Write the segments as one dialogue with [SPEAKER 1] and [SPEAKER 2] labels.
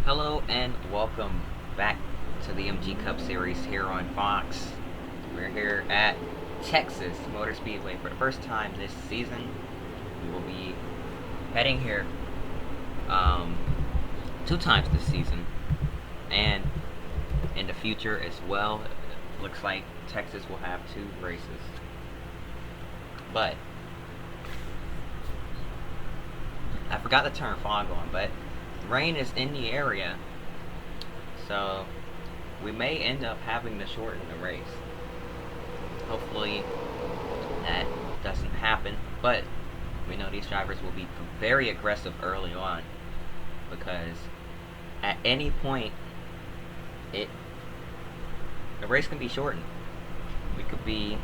[SPEAKER 1] Hello and welcome back to the MG Cup Series here on Fox. We're here at Texas Motor Speedway for the first time this season. We will be heading here two times this season and in the future as well. It looks like Texas will have two races. But I forgot to turn fog on, but rain is in the area, so we may end up having to shorten the race. Hopefully that doesn't happen, but we know these drivers will be very aggressive early on, because at any point the race can be shortened. We could be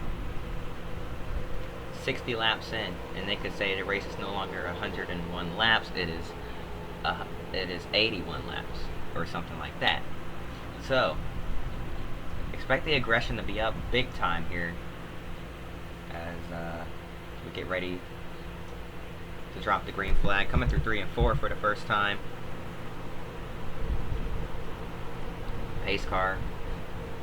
[SPEAKER 1] 60 laps in and they could say the race is no longer 101 laps, it is 81 laps or something like that. So expect the aggression to be up big time here as we get ready to drop the green flag. Coming through 3 and 4 for the first time. Pace car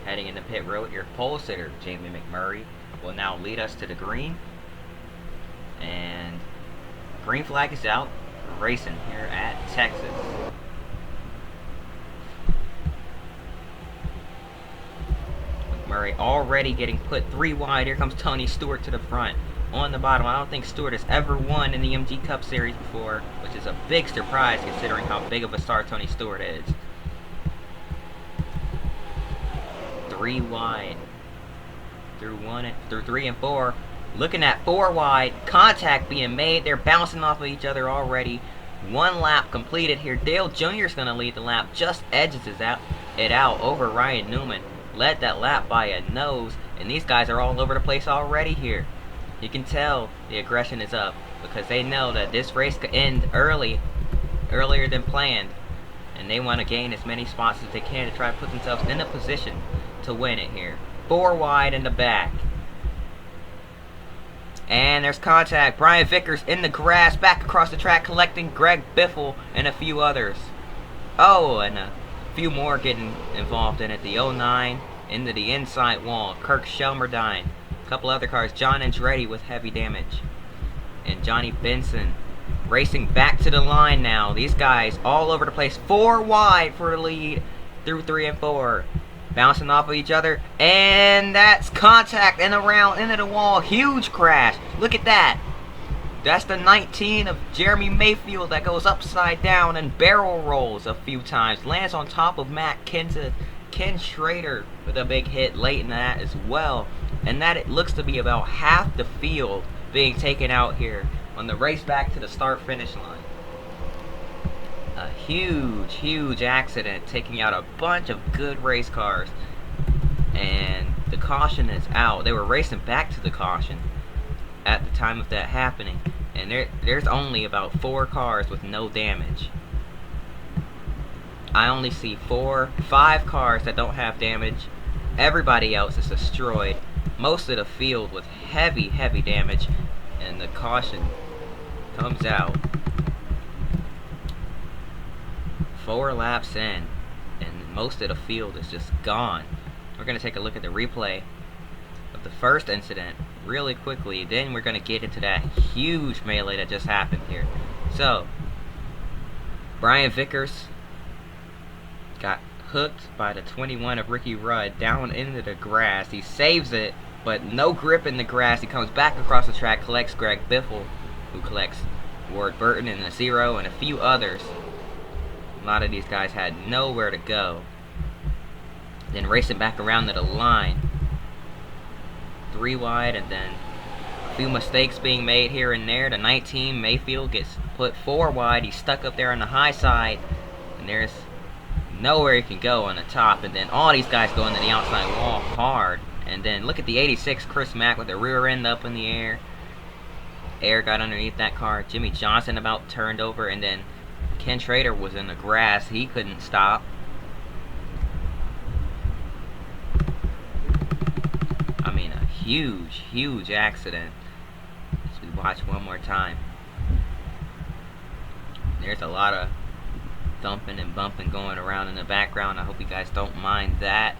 [SPEAKER 1] heading into pit road. Your pole sitter Jamie McMurray will now lead us to the green, and green flag is out. Racing here at Texas. McMurray already getting put 3 wide. Here comes Tony Stewart to the front. On the bottom, I don't think Stewart has ever won in the MG Cup Series before, which is a big surprise considering how big of a star Tony Stewart is. 3 wide. Through 3 and 4. Looking at 4 wide, contact being made. They're bouncing off of each other already. 1 lap completed here. Dale Jr. is going to lead the lap. Just edges it out over Ryan Newman. Led that lap by a nose. And these guys are all over the place already here. You can tell the aggression is up, because they know that this race could end earlier than planned. And they want to gain as many spots as they can to try to put themselves in a position to win it here. 4 wide in the back. And there's contact. Brian Vickers in the grass, back across the track, collecting Greg Biffle and a few others. Oh, and a few more getting involved in it. The 09 into the inside wall. Kirk Shelmerdine. A couple other cars. John Andretti with heavy damage. And Johnny Benson racing back to the line now. These guys all over the place. 4 wide for the lead through 3 and 4. Bouncing off of each other, and that's contact and around into the wall. Huge crash. Look at that. That's the 19 of Jeremy Mayfield that goes upside down and barrel rolls a few times. Lands on top of Matt Kenseth. Ken Schrader with a big hit late in that as well. And that it looks to be about half the field being taken out here on the race back to the start-finish line. A huge accident, taking out a bunch of good race cars, and the caution is out. They were racing back to the caution at the time of that happening, and there's only about 4 cars with no damage. I only see 5 cars that don't have damage. Everybody else is destroyed. Most of the field with heavy damage, and the caution comes out 4 laps in, and most of the field is just gone. We're going to take a look at the replay of the first incident really quickly, then we're going to get into that huge melee that just happened here. So, Brian Vickers got hooked by the 21 of Ricky Rudd down into the grass. He saves it, but no grip in the grass. He comes back across the track, collects Greg Biffle, who collects Ward Burton and a 0 and a few others. A lot of these guys had nowhere to go. Then racing back around to the line. 3 wide, and then a few mistakes being made here and there. The 19, Mayfield, gets put 4 wide. He's stuck up there on the high side, and there's nowhere he can go on the top. And then all these guys go into the outside wall hard. And then look at the 86, Chris Mack, with the rear end up in the air. Air got underneath that car. Jimmy Johnson about turned over, and then Ken Schrader was in the grass. He couldn't stop. I mean, a huge accident. As we watch one more time. There's a lot of thumping and bumping going around in the background. I hope you guys don't mind that.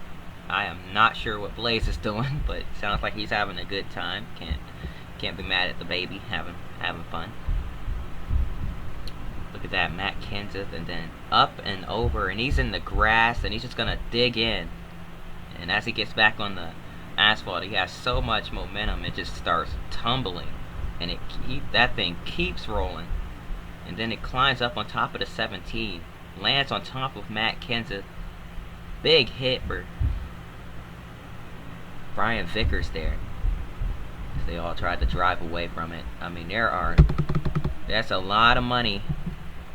[SPEAKER 1] I am not sure what Blaze is doing, but it sounds like he's having a good time. Can't be mad at the baby having fun. Look at that, Matt Kenseth, and then up and over, and he's in the grass, and he's just gonna dig in. And as he gets back on the asphalt, he has so much momentum, it just starts tumbling, and that thing keeps rolling. And then it climbs up on top of the 17, lands on top of Matt Kenseth. Big hit for Brian Vickers there, as they all tried to drive away from it. I mean, that's a lot of money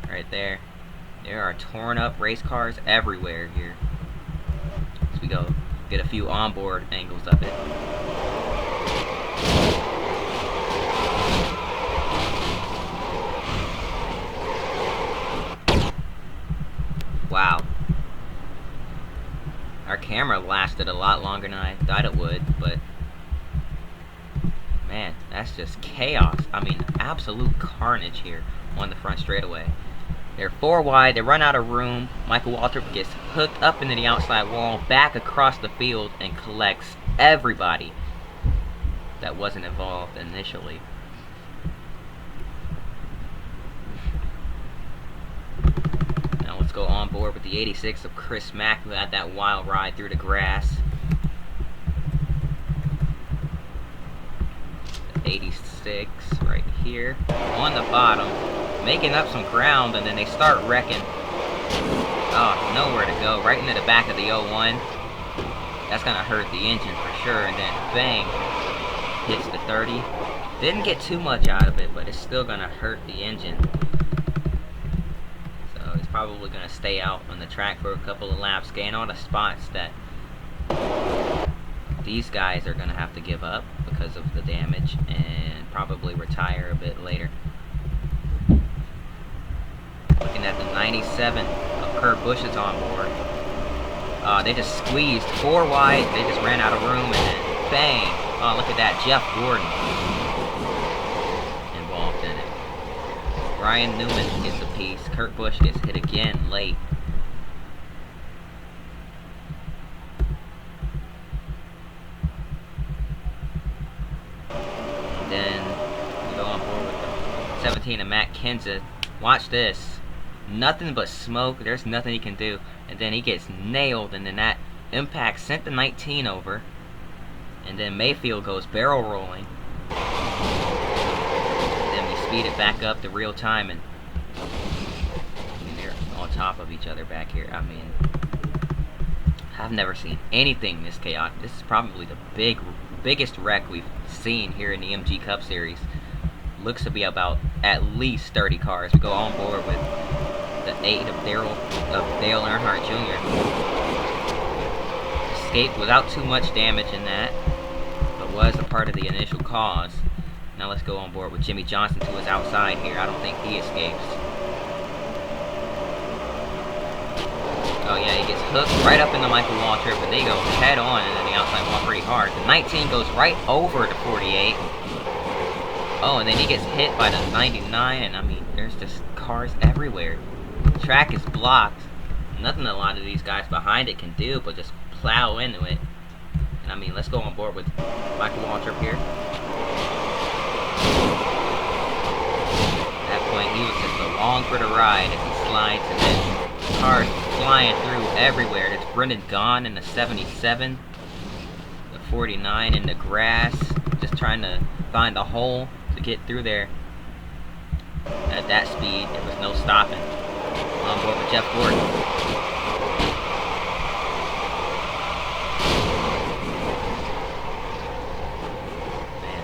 [SPEAKER 1] right there. There are torn up race cars everywhere here. As we go get a few onboard angles of it. Wow. Our camera lasted a lot longer than I thought it would, but man, that's just chaos. I mean, absolute carnage here on the front straightaway. They're 4 wide, they run out of room. Michael Waltrip gets hooked up into the outside wall, back across the field, and collects everybody that wasn't involved initially. Now let's go on board with the 86 of Chris Mack, who had that wild ride through the grass. 86 right here on the bottom, making up some ground, and then they start wrecking. Oh, nowhere to go, right into the back of the 01. That's gonna hurt the engine for sure. And then bang, hits the 30. Didn't get too much out of it, but it's still gonna hurt the engine. So it's probably gonna stay out on the track for a couple of laps, gain all the spots that these guys are gonna have to give up because of the damage, and probably retire a bit later. Looking at the 97 of Kurt Busch is on board. They just squeezed 4 wide, they just ran out of room, and then bang! Oh, look at that, Jeff Gordon involved in it. Ryan Newman gets a piece, Kurt Busch gets hit again late. Then we go on board with the 17 of Matt Kenseth. Watch this. Nothing but smoke. There's nothing he can do. And then he gets nailed, and then that impact sent the 19 over. And then Mayfield goes barrel rolling. And then we speed it back up to real time, and they're on top of each other back here. I mean, I've never seen anything this chaotic. This is probably the biggest wreck we've seen here in the MG Cup Series. Looks to be about at least 30 cars. We go on board with the 8 of Dale Earnhardt Jr. Escaped without too much damage in that, but was a part of the initial cause. Now let's go on board with Jimmy Johnson to his outside here. I don't think he escapes. Oh yeah, he gets hooked right up into Michael Waltrip, and they go head on into the outside wall pretty hard. The 19 goes right over the 48. Oh, and then he gets hit by the 99, and I mean, there's just cars everywhere. The track is blocked. Nothing a lot of these guys behind it can do but just plow into it. And I mean, let's go on board with Michael Waltrip here. At that point, he was just along for the ride as he slides, and then cars flying through everywhere. There's Brendan Gaughan in the 77, the 49 in the grass, just trying to find a hole to get through there. At that speed, there was no stopping. On board with Jeff Gordon. Man,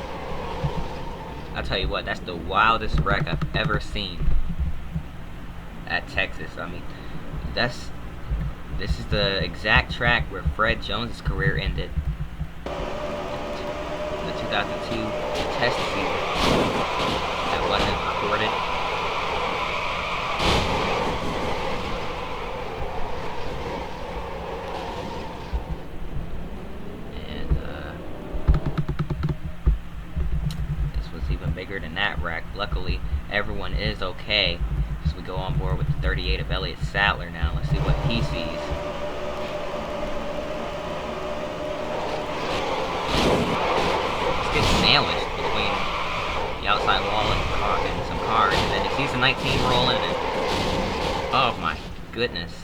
[SPEAKER 1] I'll tell you what, that's the wildest wreck I've ever seen at Texas. I mean, this is the exact track where Fred Jones' career ended. The 2002 test season that wasn't recorded. And this was even bigger than that wreck. Luckily, everyone is okay. So We go on board with the 38 of Elliott Sattler now. Let's see what he sees. Let's get sandwiched between the outside wall and some cars. And then he sees the 19 rolling and oh my goodness.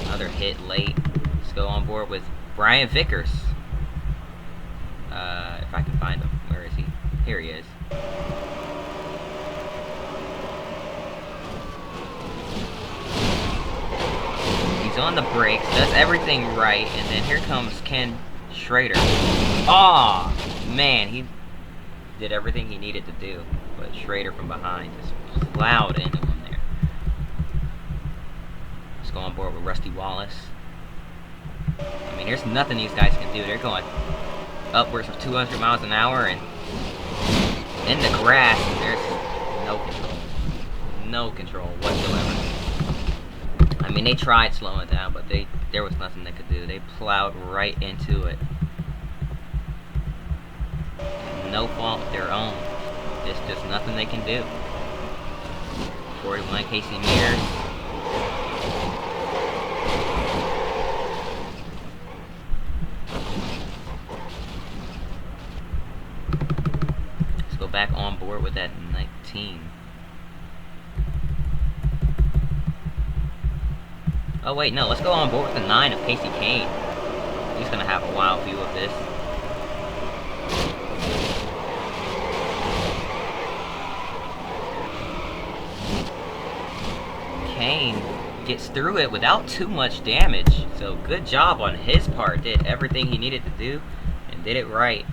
[SPEAKER 1] Another hit late. Let's go on board with Brian Vickers. If I can find him. Where is he? Here he is. He's on the brakes, does everything right, and then here comes Ken Schrader. Aw, man, he did everything he needed to do, but Schrader from behind just plowed into him there. Let's go on board with Rusty Wallace. I mean, there's nothing these guys can do. They're going upwards of 200 miles an hour, and in the grass, there's no control. No control whatsoever. I mean, they tried slowing it down, but there was nothing they could do. They plowed right into it. No fault of their own. It's just nothing they can do. 41 Casey Mears. Let's go back on board with that 19. Oh wait, no, let's go on board with the 9 of Casey Kane. He's gonna have a wild view of this. Kane gets through it without too much damage, so good job on his part. Did everything he needed to do and did it right.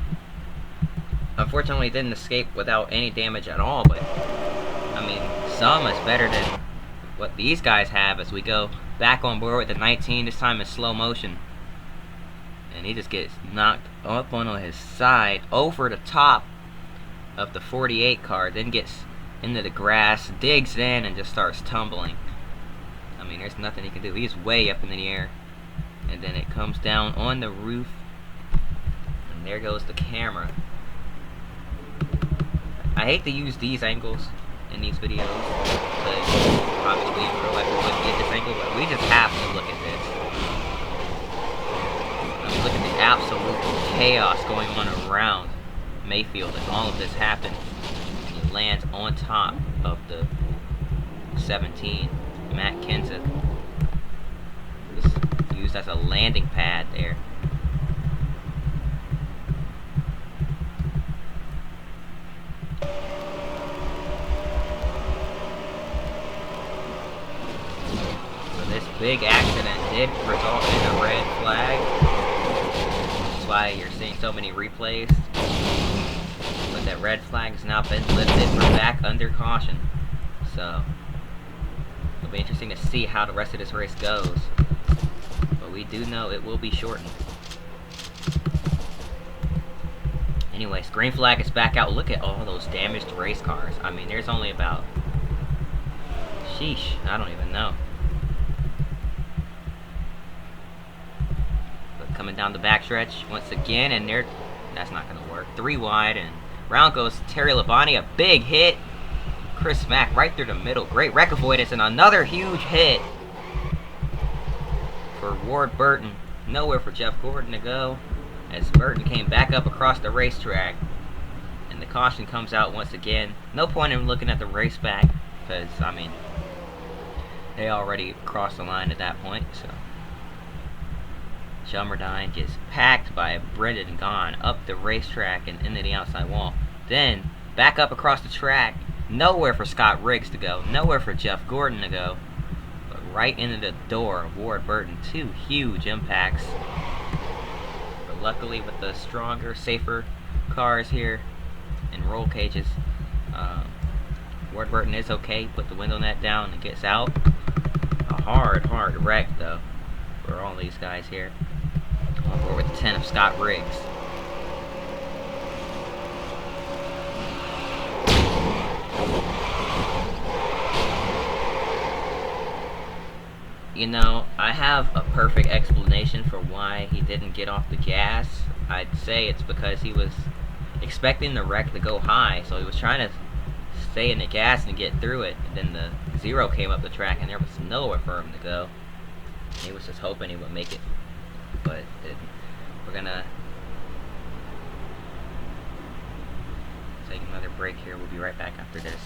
[SPEAKER 1] Unfortunately, he didn't escape without any damage at all, but I mean, some is better than what these guys have. As we go back on board with the 19, this time in slow motion, and he just gets knocked up on his side over the top of the 48 car, then gets into the grass, digs in, and just starts tumbling. I mean, there's nothing he can do. He's way up in the air, and then it comes down on the roof, and there goes the camera. I hate to use these angles in these videos, but obviously in real life we wouldn't get this angle, but we just have to look at this. I mean, look at the absolute chaos going on around Mayfield as all of this happens. And he lands on top of the 17. Matt Kenseth was used as a landing pad there. This big accident did result in a red flag. That's why you're seeing so many replays. But that red flag has now been lifted. We're back under caution. So it'll be interesting to see how the rest of this race goes. But we do know it will be shortened. Anyways, green flag is back out. Look at all those damaged race cars. I mean, there's only about... sheesh, I don't even know. Coming down the backstretch once again, and that's not going to work. 3 wide, and round goes Terry Labonte. A big hit. Chris Mack right through the middle. Great wreck avoidance, and another huge hit for Ward Burton. Nowhere for Jeff Gordon to go, as Burton came back up across the racetrack, and the caution comes out once again. No point in looking at the race back, because, I mean, they already crossed the line at that point, so... Shelmerdine gets packed by Brendan Gaughan up the racetrack and into the outside wall. Then, back up across the track. Nowhere for Scott Riggs to go. Nowhere for Jeff Gordon to go. But right into the door of Ward Burton. 2 huge impacts. But luckily, with the stronger, safer cars here and roll cages, Ward Burton is okay. Put the window net down and gets out. A hard wreck, though, for all these guys here. On board with the 10 of Scott Riggs. You know, I have a perfect explanation for why he didn't get off the gas. I'd say it's because he was expecting the wreck to go high, so he was trying to stay in the gas and get through it. And then the zero came up the track and there was nowhere for him to go. He was just hoping he would make it, but we're gonna take another break here. We'll be right back after this.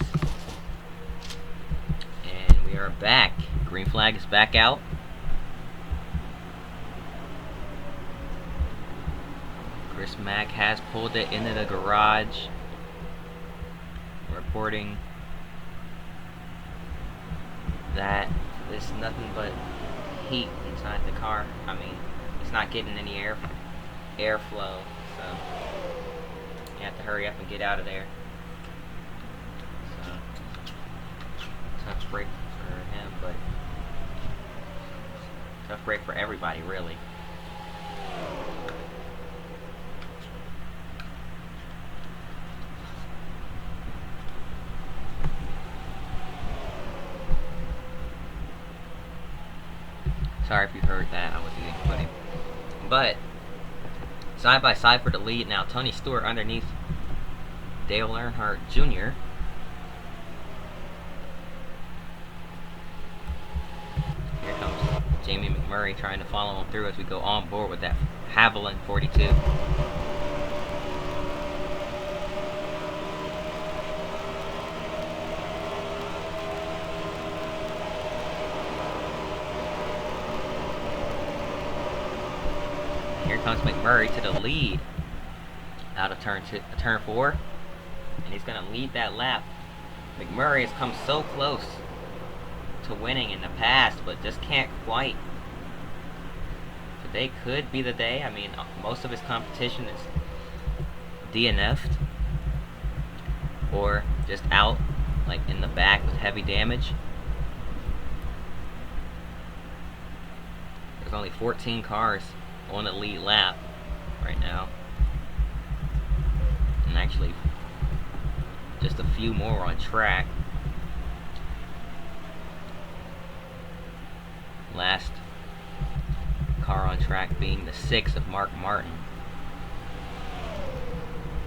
[SPEAKER 1] And we are back. Green flag is back out. Chris Mack has pulled it into the garage. Reporting that there's nothing but heat inside the car. I mean, it's not getting any airflow, so you have to hurry up and get out of there. So tough break for him, but tough break for everybody, really. Sorry if you heard that, I wasn't inputting. But, side by side for the lead now. Tony Stewart underneath Dale Earnhardt Jr. Here comes Jamie McMurray trying to follow him through as we go on board with that Haviland 42. Here comes McMurray to the lead out of turn 4, and he's going to lead that lap. McMurray has come so close to winning in the past, but just can't quite. Today could be the day. I mean, most of his competition is DNF'd or just out, like in the back with heavy damage. There's only 14 cars on the lead lap right now, and actually just a few more on track. Last car on track being the 6 of Mark Martin,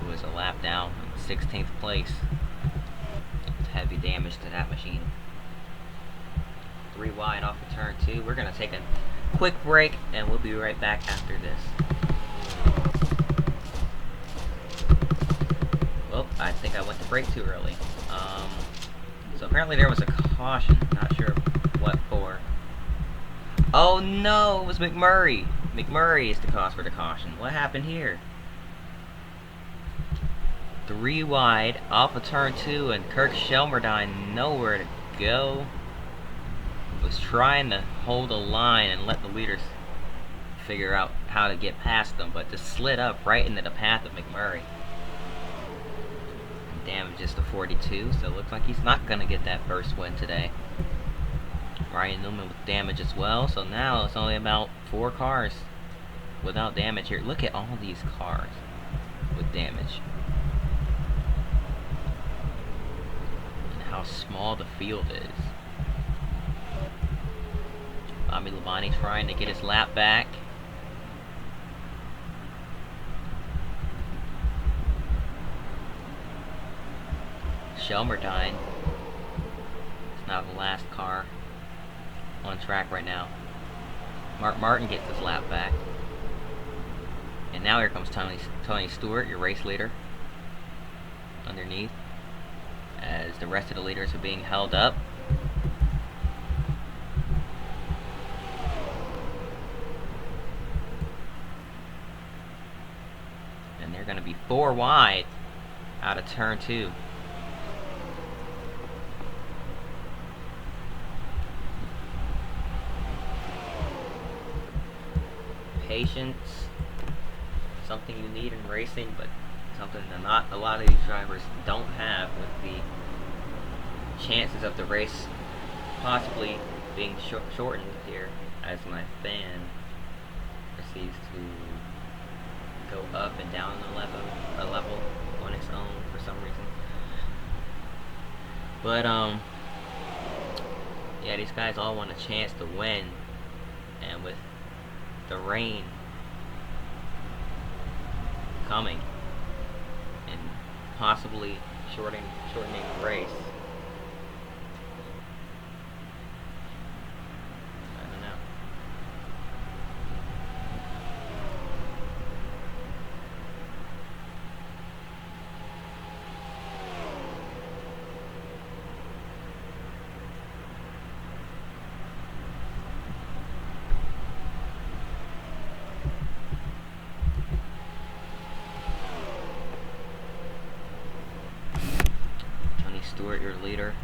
[SPEAKER 1] who was a lap down in 16th place. It's heavy damage to that machine. 3 wide off of turn 2. We're going to take a quick break and we'll be right back after this. Well, I think I went to break too early. So apparently there was a caution, not sure what for. Oh no, it was McMurray. McMurray is the cause for the caution. What happened here? 3 wide off of turn 2 and Kirk Shelmerdine nowhere to go. Was trying to hold a line and let the leaders figure out how to get past them, but just slid up right into the path of McMurray. Damages to 42, so it looks like he's not going to get that first win today. Ryan Newman with damage as well, so now it's only about 4 cars without damage here. Look at all these cars with damage. And how small the field is. Bobby Labonte trying to get his lap back. Shelmerdine is now the last car on track right now. Mark Martin gets his lap back. And now here comes Tony Stewart, your race leader, underneath, as the rest of the leaders are being held up. And they're going to be 4 wide out of turn 2. Patience, something you need in racing, but something that not a lot of these drivers don't have, with the chances of the race possibly being shortened here as my fan proceeds to go up and down a level on its own for some reason. But yeah, these guys all want a chance to win, and with the rain coming and possibly shortening the race. I don't know. Stewart, your leader,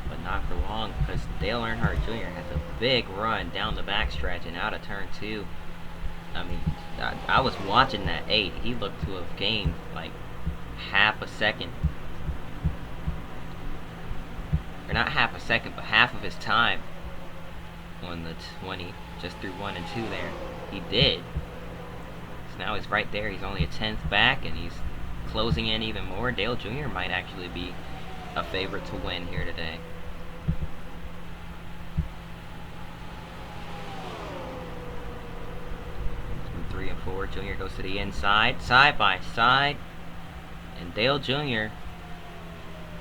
[SPEAKER 1] but not for long, because Dale Earnhardt Jr. has a big run down the backstretch and out of turn 2. I mean, I was watching that 8. He looked to have gained like half a second, or not half a second, but half of his time on the 20, just through 1 and 2 there. He did. So now he's right there. He's only a 10th back, and he's closing in even more. Dale Jr. might actually be a favorite to win here today. From 3 and 4, Jr. goes to the inside, side by side, and Dale Jr.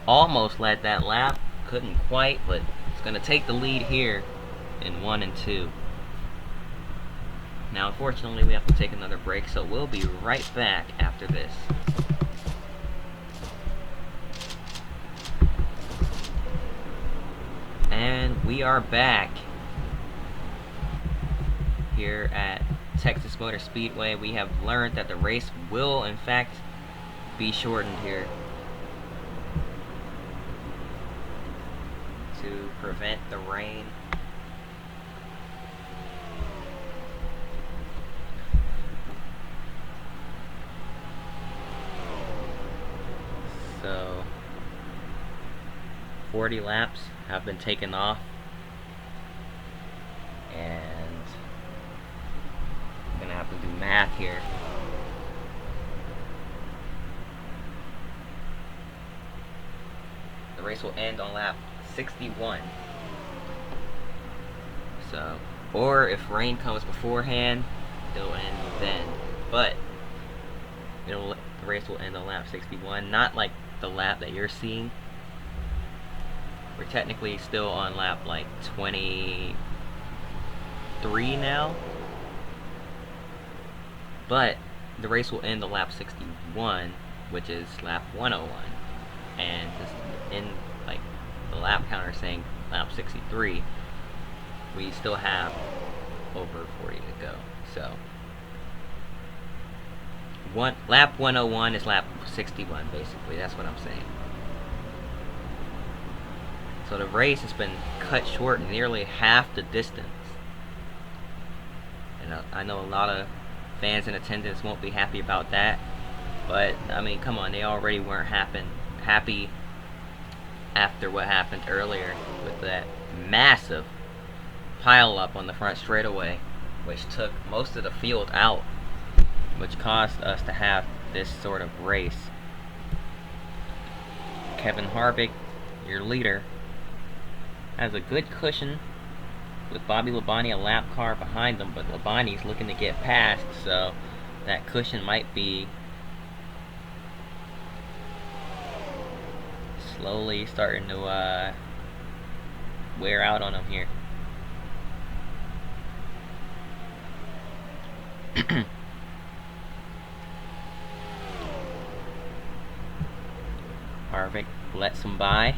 [SPEAKER 1] almost led that lap, couldn't quite, but he's going to take the lead here in 1 and 2. Now, unfortunately, we have to take another break, so we'll be right back after this. And we are back here at Texas Motor Speedway. We have learned that the race will, in fact, be shortened here to prevent the rain. So 40 laps have been taken off, and I'm gonna have to do math here. The race will end on lap 61. So, or if rain comes beforehand, it'll end then. But the race will end on lap 61, not like the lap that you're seeing. We're technically still on lap like 23 now, but the race will end on lap 61, which is lap 101, and just in like the lap counter saying lap 63, we still have over 40 to go. So lap 101 is lap 61, basically. That's what I'm saying. So the race has been cut short nearly half the distance. And I know a lot of fans in attendance won't be happy about that. But, I mean, come on, they already weren't happy after what happened earlier with that massive pile-up on the front straightaway, which took most of the field out, which caused us to have this sort of race. Kevin Harvick, your leader, has a good cushion with Bobby Labonte a lap car behind them, but Labonte's looking to get past, so that cushion might be slowly starting to wear out on him here. Harvick lets him by.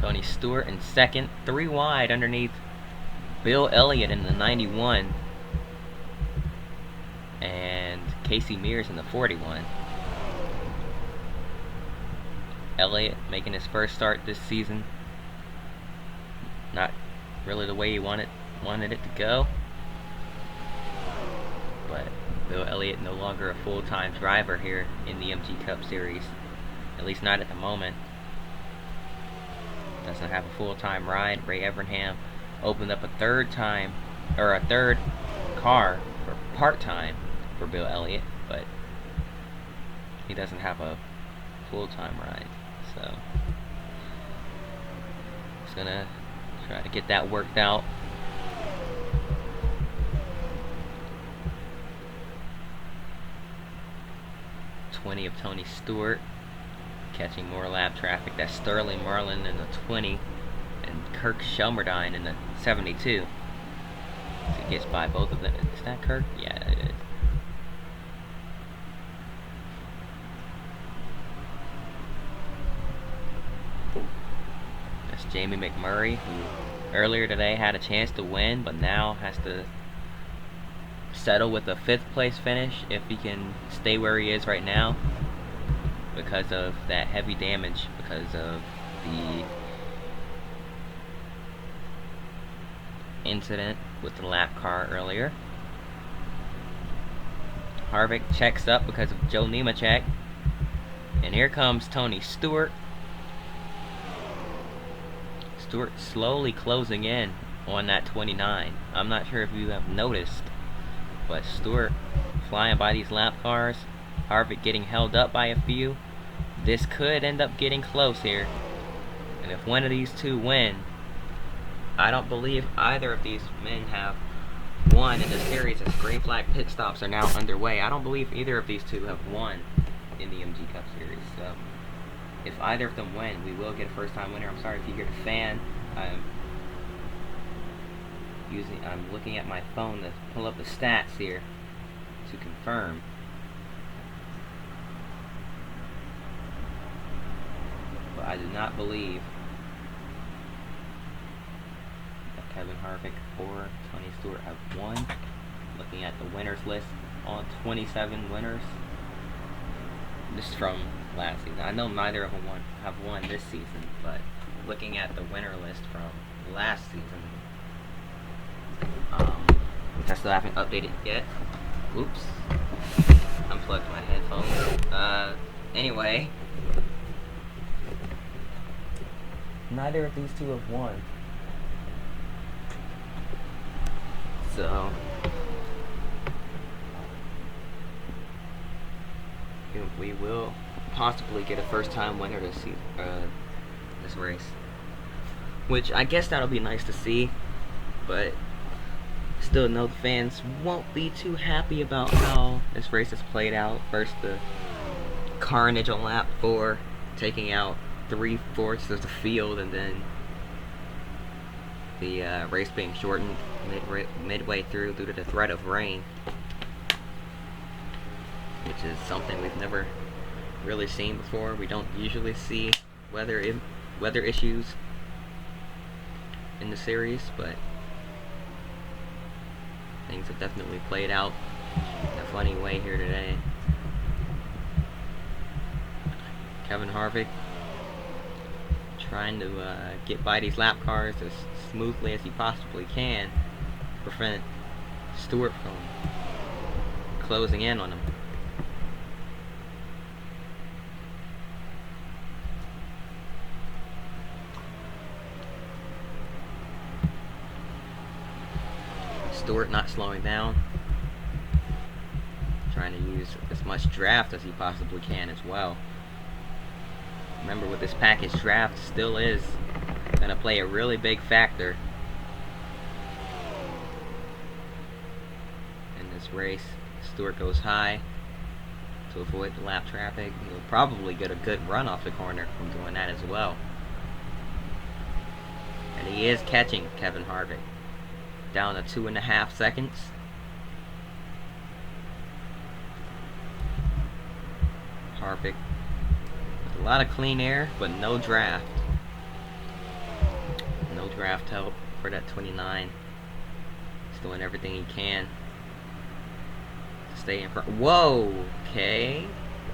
[SPEAKER 1] Tony Stewart in second, 3 wide underneath Bill Elliott in the 91, and Casey Mears in the 41. Elliott making his first start this season. Not really the way he wanted it to go, but Bill Elliott no longer a full-time driver here in the MG Cup Series, at least not at the moment. Doesn't have a full-time ride. Ray Evernham opened up a third car for part-time for Bill Elliott, but he doesn't have a full-time ride. So he's gonna try to get that worked out. 20 of Tony Stewart, catching more lap traffic. That's Sterling Marlin in the 20 and Kirk Shelmerdine in the 72. So he gets by both of them. Is that Kirk? Yeah, it is. That's Jamie McMurray, who earlier today had a chance to win, but now has to settle with a 5th place finish if he can stay where he is right now, because of that heavy damage, because of the incident with the lap car earlier. Harvick checks up because of Joe Nemechek, and here comes Tony Stewart. Stewart slowly closing in on that 29. I'm not sure if you have noticed, but Stewart flying by these lap cars, Harvick getting held up by a few. This could end up getting close here, and if one of these two win, I don't believe either of these men have won in the series as green flag pit stops are now underway. I don't believe either of these two have won in the MG Cup Series, so if either of them win, we will get a first time winner. I'm sorry if you hear the fan. I'm looking at my phone to pull up the stats here to confirm. But I do not believe that Kevin Harvick or Tony Stewart have won. Looking at the winners list, all 27 winners. This is from last season. I know neither of them have won this season, but looking at the winner list from last season, which I still haven't updated yet. Oops. Unplugged my headphones. Anyway. Neither of these two have won. So we will possibly get a first time winner to see this race. Which I guess that'll be nice to see, but still know the fans won't be too happy about how this race has played out. First the carnage on lap 4, taking out 3/4 of the field, and then the race being shortened midway through due to the threat of rain, which is something we've never really seen before. We don't usually see weather issues in the series, but things have definitely played out in a funny way here today. Kevin Harvick trying to get by these lap cars as smoothly as he possibly can to prevent Stewart from closing in on him. Stewart not slowing down, trying to use as much draft as he possibly can as well. Remember, with this package, draft still is going to play a really big factor in this race. Stewart goes high to avoid the lap traffic. He'll probably get a good run off the corner from doing that as well. And he is catching Kevin Harvick down to 2.5 seconds. Harvick with a lot of clean air, but no draft. No draft help for that 29. He's doing everything he can to stay in front. Whoa! Okay.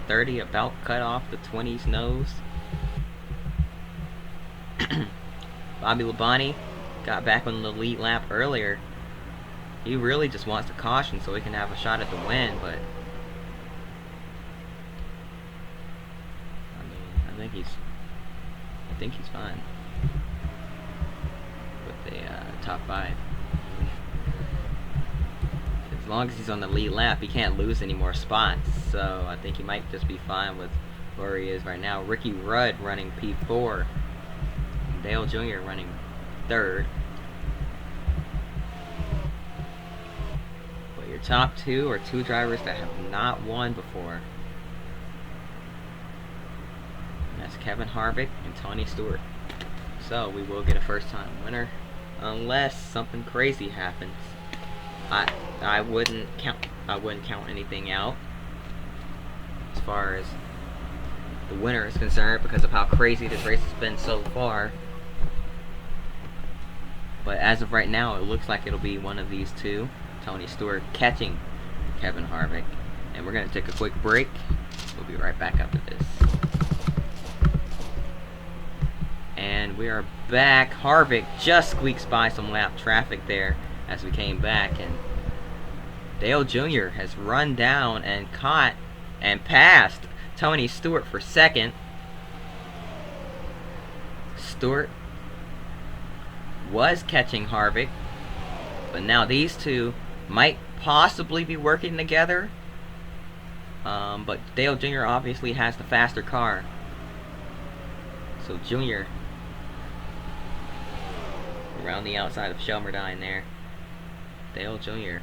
[SPEAKER 1] 30 about cut off the 20's nose. Bobby Labonte got back on the lead lap earlier. He really just wants to caution so he can have a shot at the win, but I think he's fine with the top 5. As long as he's on the lead lap, he can't lose any more spots. So I think he might just be fine with where he is right now. Ricky Rudd running P4, and Dale Jr. running 3rd. But your top 2 are 2 drivers that have not won before. Kevin Harvick and Tony Stewart. So we will get a first time winner unless something crazy happens. I wouldn't count anything out as far as the winner is concerned because of how crazy this race has been so far. But as of right now, it looks like it'll be one of these two, Tony Stewart catching Kevin Harvick. And we're going to take a quick break. We'll be right back after this. And we are back. Harvick just squeaks by some lap traffic there as we came back, and Dale Jr. has run down and caught and passed Tony Stewart for second. Stewart was catching Harvick, but now these two might possibly be working together. But Dale Jr. obviously has the faster car. So Jr. around the outside of Shelmerdine there. Dale Jr.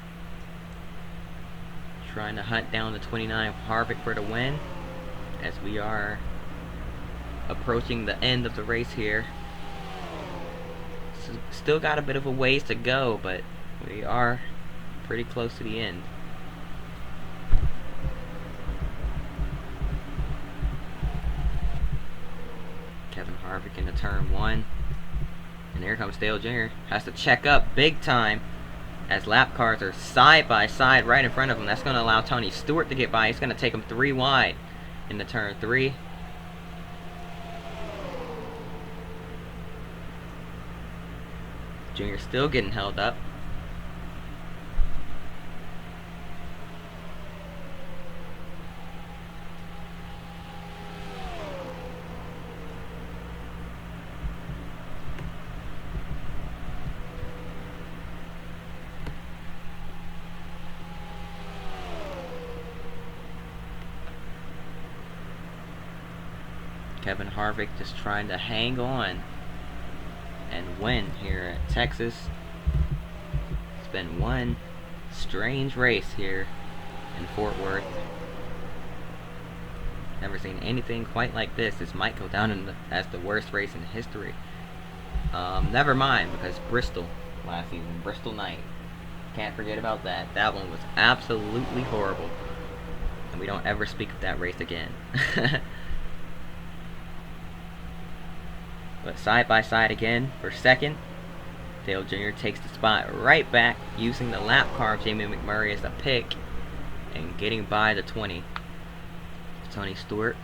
[SPEAKER 1] trying to hunt down the 29 Harvick for the win as we are approaching the end of the race here. Still got a bit of a ways to go, but we are pretty close to the end. Kevin Harvick into turn 1. And here comes Dale Jr. Has to check up big time as lap cars are side by side right in front of him. That's going to allow Tony Stewart to get by. He's going to take him 3 wide into turn 3. Jr. still getting held up. Kevin Harvick just trying to hang on and win here at Texas. It's been one strange race here in Fort Worth. Never seen anything quite like this. This might go down as the worst race in history. Never mind, because Bristol last season, Bristol night. Can't forget about that. That one was absolutely horrible. And we don't ever speak of that race again. But side by side again for second. Dale Jr. takes the spot right back, using the lap car of Jamie McMurray as a pick and getting by the 20. Tony Stewart.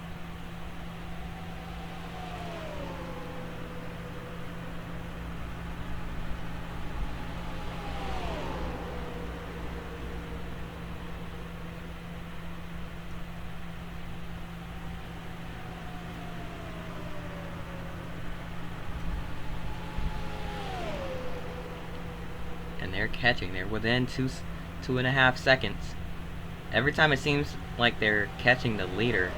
[SPEAKER 1] And they're catching. They're within two and a half seconds. Every time it seems like they're catching the leader,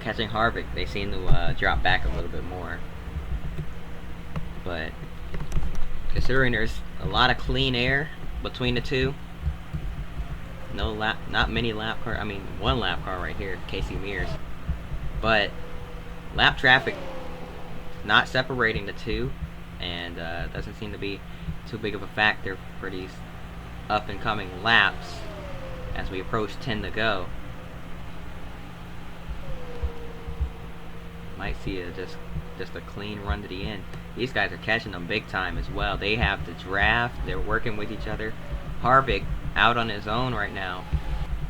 [SPEAKER 1] catching Harvick, they seem to drop back a little bit more. But considering there's a lot of clean air between the two, not many lap car. I mean, one lap car right here, Casey Mears. But lap traffic not separating the two, and doesn't seem to be too big of a factor for these up and coming laps as we approach 10 to go. Might see just a clean run to the end. These guys are catching them big time as well. They have the draft. They're working with each other. Harvick out on his own right now,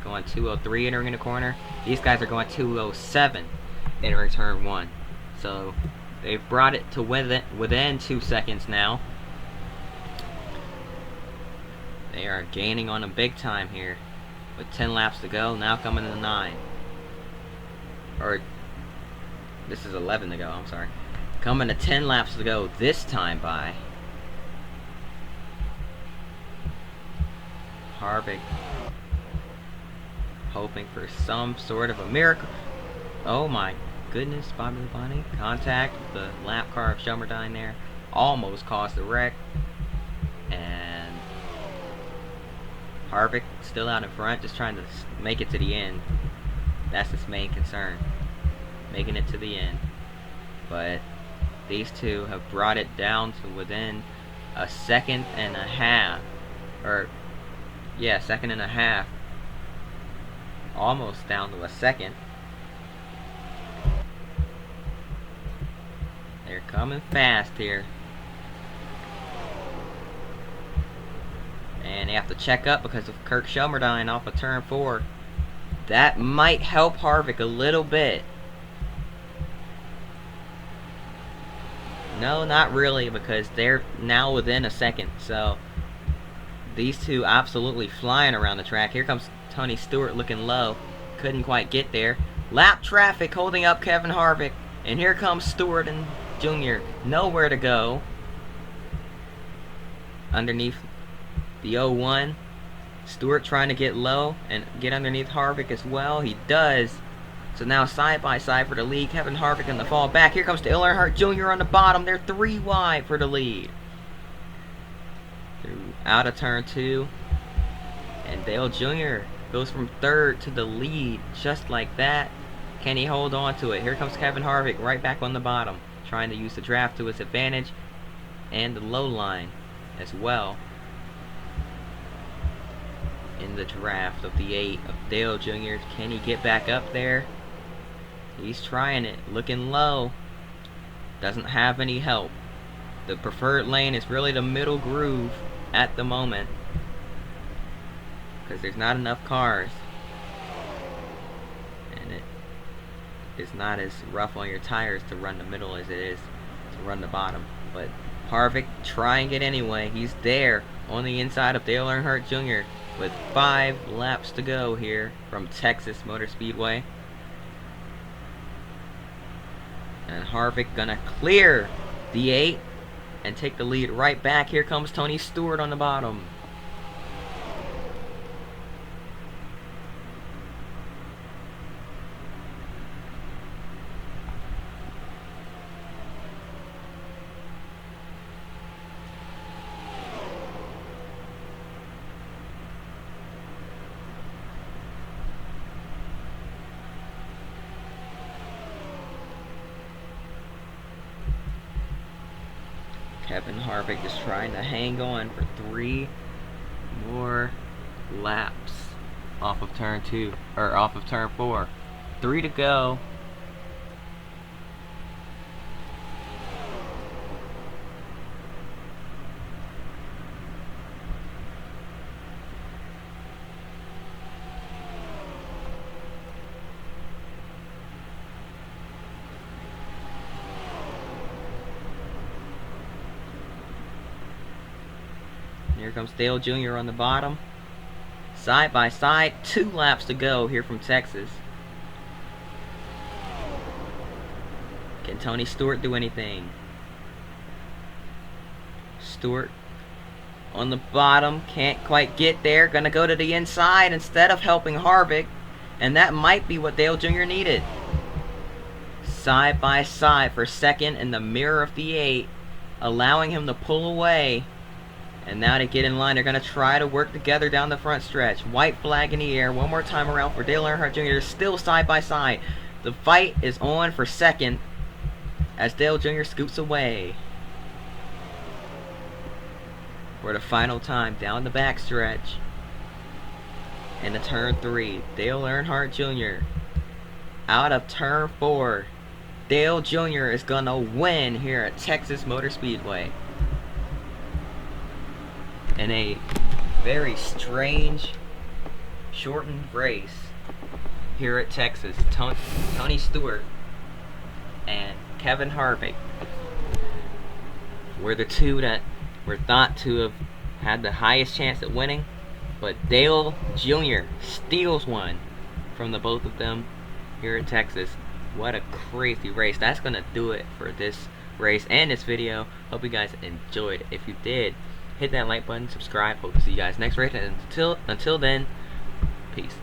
[SPEAKER 1] going 203 entering the corner. These guys are going 207 entering turn 1. So they've brought it to within 2 seconds now. They are gaining on them big time here with 10 laps to go. Now coming to 9. Or this is 11 to go, I'm sorry. Coming to 10 laps to go this time by. Harvick hoping for some sort of a miracle. Oh my goodness, Bobby Labonte. Contact with the lap car of Shelmerdine there. Almost caused a wreck. And Harvick still out in front, just trying to make it to the end. That's his main concern. making it to the end. But these two have brought it down to within a second and a half. Or, yeah, second and a half. Almost down to a second. They're coming fast here. And they have to check up because of Kirk Shelmerdine off of turn 4. That might help Harvick a little bit. No, not really, because they're now within a second. So these two absolutely flying around the track. Here comes Tony Stewart looking low. Couldn't quite get there. Lap traffic holding up Kevin Harvick. And here comes Stewart and Jr. Nowhere to go. Underneath the 01. Stewart trying to get low and get underneath Harvick as well. He does. So now side by side for the lead. Kevin Harvick in the fall back. Here comes Dale Earnhardt Jr. on the bottom. They're 3 wide for the lead. Through out of turn 2. And Dale Jr. goes from 3rd to the lead just like that. Can he hold on to it? Here comes Kevin Harvick right back on the bottom. Trying to use the draft to his advantage. And the low line as well. In the draft of the 8 of Dale Jr. Can he get back up there? He's trying it. Looking low. Doesn't have any help. The preferred lane is really the middle groove at the moment. Because there's not enough cars. And it is not as rough on your tires to run the middle as it is to run the bottom. But Harvick trying it anyway. He's there on the inside of Dale Earnhardt Jr. with 5 laps to go here from Texas Motor Speedway. And Harvick gonna clear the 8 and take the lead right back. Here comes Tony Stewart on the bottom. Kevin Harvick is trying to hang on for 3 more laps off of turn 2, or off of turn 4. 3 to go. Here comes Dale Jr. on the bottom. Side by side, 2 laps to go here from Texas. Can Tony Stewart do anything? Stewart on the bottom, can't quite get there. Gonna go to the inside instead of helping Harvick. And that might be what Dale Jr. needed. Side by side for second in the mirror of the 8, allowing him to pull away. And now to get in line, they're going to try to work together down the front stretch. White flag in the air. One more time around for Dale Earnhardt Jr. They're still side by side. The fight is on for second as Dale Jr. scoots away. For the final time down the back stretch. And the turn 3. Dale Earnhardt Jr. out of turn 4. Dale Jr. is going to win here at Texas Motor Speedway. In a very strange, shortened race here at Texas. Tony Stewart and Kevin Harvick were the 2 that were thought to have had the highest chance at winning, but Dale Jr. steals one from the both of them here at Texas. What a crazy race. That's gonna do it for this race and this video. Hope you guys enjoyed. If you did, hit that like button, subscribe. Hope to see you guys next race, and until then, peace.